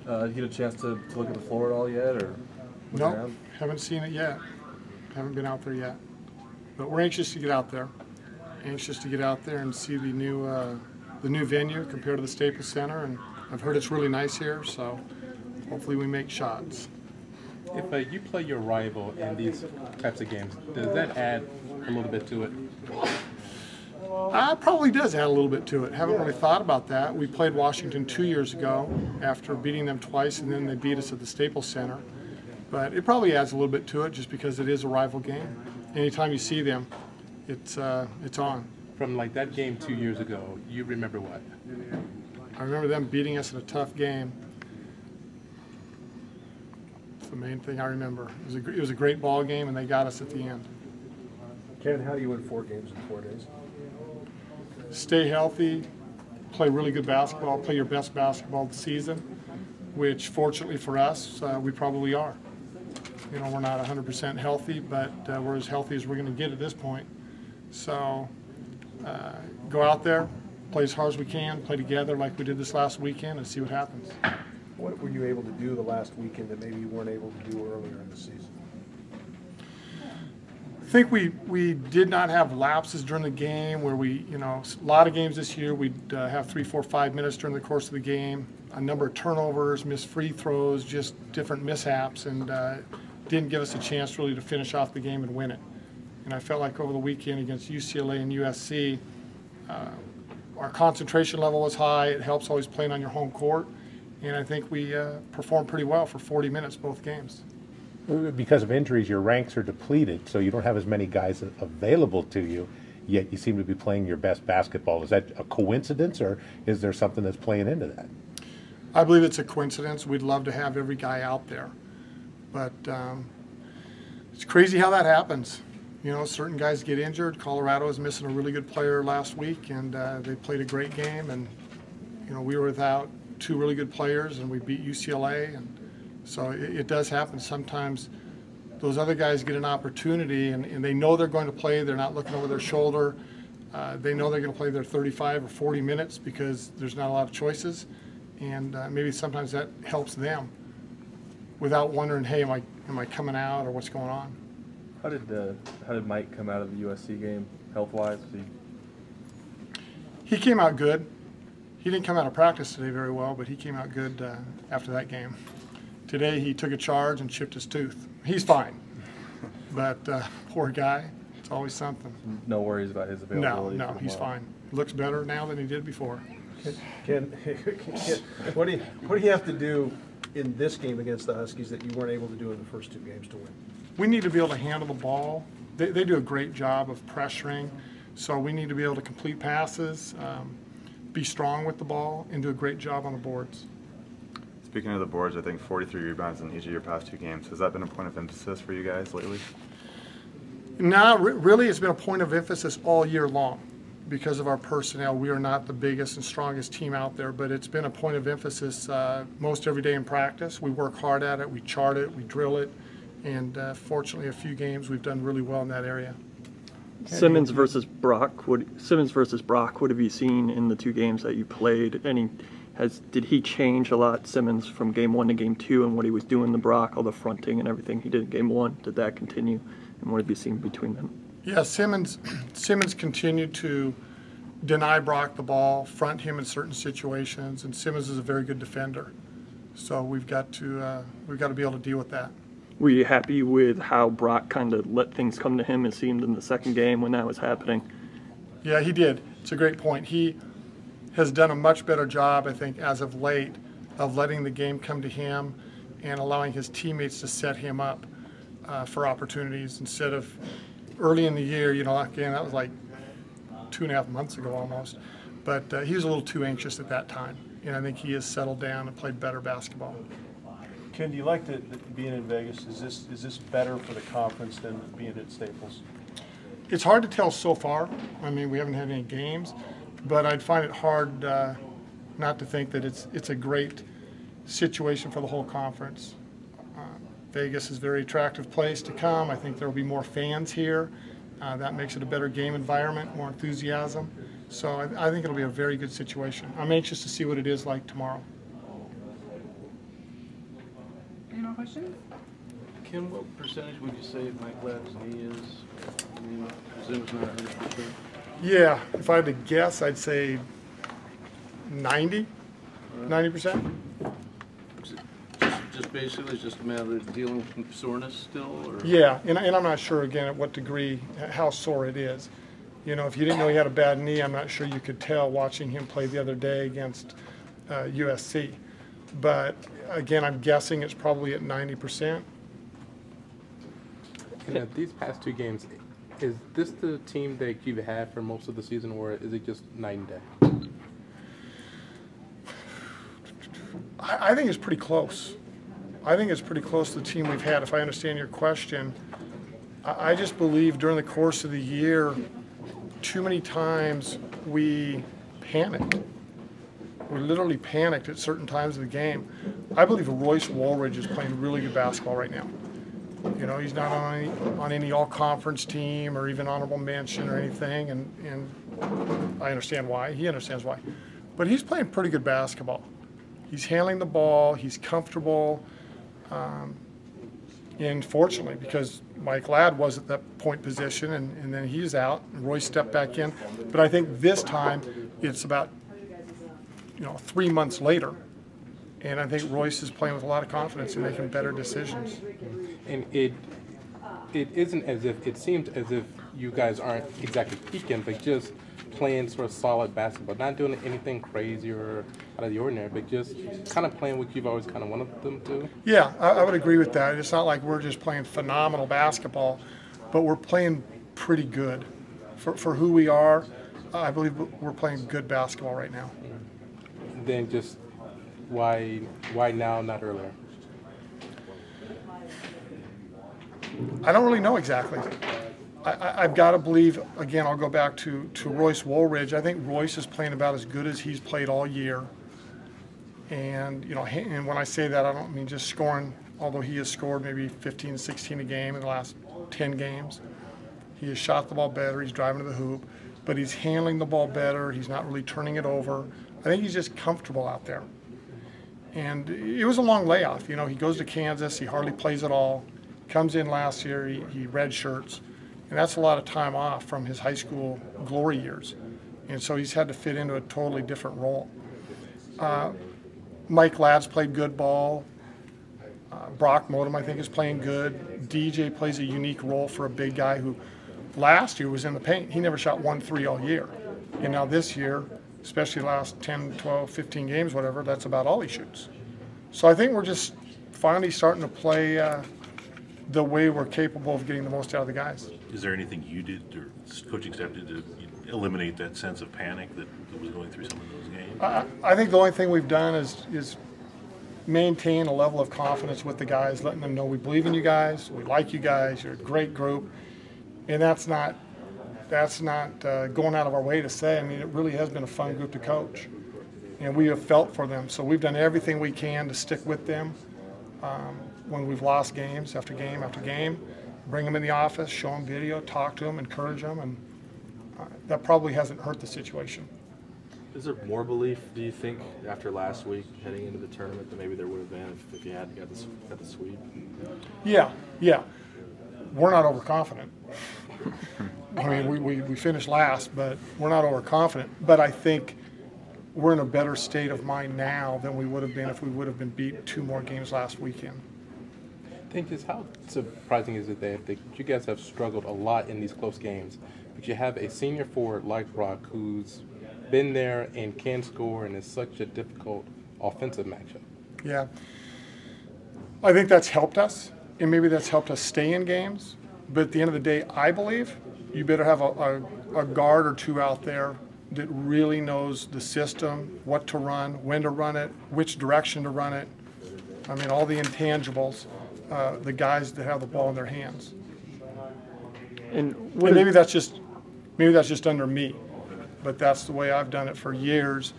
Did you get a chance to look at the floor at all yet, or? No, haven't seen it yet. Haven't been out there yet. But we're anxious to get out there. Anxious to get out there and see the new venue compared to the Staples Center, and I've heard it's really nice here, so hopefully we make shots. If you play your rival in these types of games, does that add a little bit to it? Probably does add a little bit to it. Haven't really thought about that. We played Washington 2 years ago after beating them twice, and then they beat us at the Staples Center. But it probably adds a little bit to it just because it is a rival game. Anytime you see them, it's on. From like that game 2 years ago, you remember what? I remember them beating us in a tough game. It's the main thing I remember. It was a great ball game, and they got us at the end. Ken, how do you win 4 games in 4 days? Stay healthy, play really good basketball, play your best basketball of the season, which fortunately for us, we probably are. You know, we're not 100% healthy, but we're as healthy as we're going to get at this point. So go out there, play as hard as we can, play together like we did this last weekend, and see what happens. What were you able to do the last weekend that maybe you weren't able to do earlier in the season? I think we did not have lapses during the game where a lot of games this year we'd have 3, 4, 5 minutes during the course of the game, a number of turnovers, missed free throws, just different mishaps, and didn't give us a chance really to finish off the game and win it. And I felt like over the weekend against UCLA and USC, our concentration level was high. It helps always playing on your home court, and I think we performed pretty well for 40 minutes both games. Because of injuries, your ranks are depleted, so you don't have as many guys available to you, yet you seem to be playing your best basketball. Is that a coincidence, or is there something that's playing into that? I believe it's a coincidence. We'd love to have every guy out there. But it's crazy how that happens. You know, certain guys get injured. Colorado is missing a really good player last week, and they played a great game. And, you know, we were without 2 really good players, and we beat UCLA. And so it does happen. Sometimes those other guys get an opportunity, and they know they're going to play. They're not looking over their shoulder. They know they're going to play their 35 or 40 minutes because there's not a lot of choices. And maybe sometimes that helps them without wondering, hey, am I coming out or what's going on? How did Mike come out of the USC game health-wise? He came out good. He didn't come out of practice today very well, but he came out good after that game. Today he took a charge and chipped his tooth. He's fine, but poor guy, it's always something. No worries about his availability? No, he's fine. Looks better now than he did before. Ken, what do you have to do in this game against the Huskies that you weren't able to do in the first 2 games to win? We need to be able to handle the ball. They do a great job of pressuring, so we need to be able to complete passes, be strong with the ball, and do a great job on the boards. Speaking of the boards, I think 43 rebounds in each of your past 2 games. Has that been a point of emphasis for you guys lately? No, really it's been a point of emphasis all year long because of our personnel. We are not the biggest and strongest team out there, but it's been a point of emphasis most every day in practice. We work hard at it, we chart it, we drill it, and fortunately a few games we've done really well in that area. Simmons versus Brock. What have you seen in the 2 games that you played? Did he change a lot, Simmons, from game 1 to game 2, and what he was doing to Brock, all the fronting and everything he did in game 1? Did that continue? And what have you seen between them? Yeah, Simmons continued to deny Brock the ball, front him in certain situations, and Simmons is a very good defender. So we've got to be able to deal with that. Were you happy with how Brock kind of let things come to him, it seemed, in the second game when that was happening? Yeah, he did. It's a great point. He has done a much better job, I think, as of late, of letting the game come to him and allowing his teammates to set him up for opportunities instead of early in the year, you know, again, that was like 2.5 months ago almost. But he was a little too anxious at that time, and I think he has settled down and played better basketball. Ken, do you like being in Vegas? Is this better for the conference than being at Staples? It's hard to tell so far. I mean, we haven't had any games, but I'd find it hard not to think that it's a great situation for the whole conference. Vegas is a very attractive place to come. I think there will be more fans here. That makes it a better game environment, more enthusiasm. So I think it'll be a very good situation. I'm anxious to see what it is like tomorrow. questions? Kim, what percentage would you say Mike Ladd's knee is? I mean, I presume it's not 100%. Yeah, if I had to guess, I'd say 90%. Just basically, it's just a matter of dealing with soreness still, or? Yeah, and I'm not sure, again, at what degree, how sore it is. You know, if you didn't know he had a bad knee, I'm not sure you could tell watching him play the other day against USC. But again, I'm guessing it's probably at 90%. And these past two games, is this the team that you've had for most of the season, or is it just night and day? I think it's pretty close. I think it's pretty close to the team we've had, if I understand your question. I just believe during the course of the year, too many times we panicked. We literally panicked at certain times of the game. I believe Royce Woolridge is playing really good basketball right now. You know, he's not on any all-conference team or even honorable mention or anything, and I understand why. He understands why. But he's playing pretty good basketball. He's handling the ball. He's comfortable. And fortunately, because Mike Ladd was at that point position, and then he's out, and Royce stepped back in. But I think this time it's about 3 months later, and I think Royce is playing with a lot of confidence and making better decisions. And it isn't as if, it seems as if you guys aren't exactly peaking, but just playing sort of solid basketball, not doing anything crazy or out of the ordinary, but just kind of playing what you've always kind of wanted them to. Yeah, I would agree with that. It's not like we're just playing phenomenal basketball, but we're playing pretty good. For who we are, I believe we're playing good basketball right now. Then just why now, not earlier? I don't really know exactly. I've got to believe, again, I'll go back to Royce Woolridge. I think Royce is playing about as good as he's played all year. And, and when I say that, I don't mean just scoring, although he has scored maybe 15, 16 a game in the last 10 games. He has shot the ball better, he's driving to the hoop, but he's handling the ball better, he's not really turning it over. I think he's just comfortable out there. And it was a long layoff. He goes to Kansas, he hardly plays at all. Comes in last year, he redshirts. And that's a lot of time off from his high school glory years. And so he's had to fit into a totally different role. Mike Ladd's played good ball. Brock Modem, I think, is playing good. DJ plays a unique role for a big guy who last year was in the paint. He never shot 1-3 all year. And now this year, especially the last 10, 12, 15 games, whatever, that's about all he shoots. So I think we're just finally starting to play the way we're capable of getting the most out of the guys. Is there anything you did or coaching staff did to eliminate that sense of panic that was going through some of those games? I think the only thing we've done is maintain a level of confidence with the guys, letting them know we believe in you guys, we like you guys, you're a great group, and that's not going out of our way to say. I mean, it really has been a fun group to coach, and we have felt for them. So we've done everything we can to stick with them. When we've lost games after game after game, bring them in the office, show them video, talk to them, encourage them, and that probably hasn't hurt the situation. Is there more belief, do you think, after last week heading into the tournament than maybe there would have been if you hadn't got the sweep? Yeah. We're not overconfident. I mean, we finished last, but we're not overconfident. But I think we're in a better state of mind now than we would have been if we would have been beat 2 more games last weekend. I think just how surprising is it that you guys have struggled a lot in these close games, but you have a senior forward like Brock who's been there and can score and is such a difficult offensive matchup. Yeah. I think that's helped us, and maybe that's helped us stay in games. But at the end of the day, I believe you better have a guard or two out there that really knows the system, what to run, when to run it, which direction to run it. I mean, all the intangibles, the guys that have the ball in their hands. And maybe that's just under me, but that's the way I've done it for years.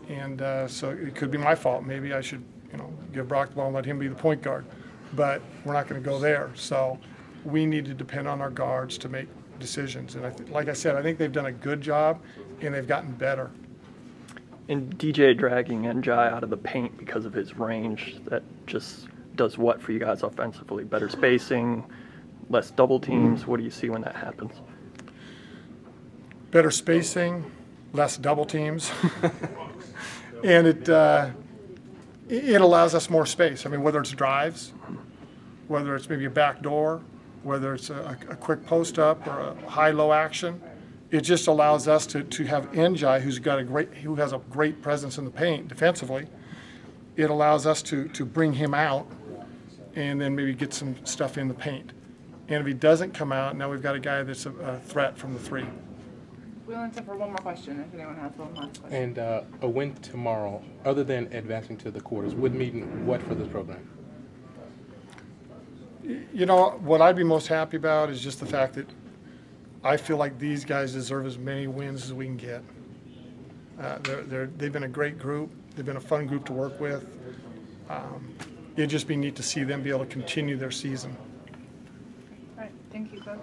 And so it could be my fault. Maybe I should, give Brock the ball and let him be the point guard. But we're not going to go there. So we need to depend on our guards to make decisions. And like I said, I think they've done a good job, and they've gotten better. And DJ dragging NJ out of the paint because of his range, that just does what for you guys offensively? Better spacing, less double teams? What do you see when that happens? Better spacing, less double teams, and it allows us more space. I mean, whether it's drives, whether it's maybe a back door, whether it's a quick post up or a high-low action, it just allows us to have Njai, who has a great presence in the paint defensively. It allows us to bring him out and then maybe get some stuff in the paint. And if he doesn't come out, now we've got a guy that's a threat from the three. We'll answer for one more question if anyone has one last question. And a win tomorrow, other than advancing to the quarters, would mean what for this program? You know, what I'd be most happy about is just the fact that I feel like these guys deserve as many wins as we can get. They've been a great group. They've been a fun group to work with. It'd just be neat to see them be able to continue their season. All right, thank you, Coach.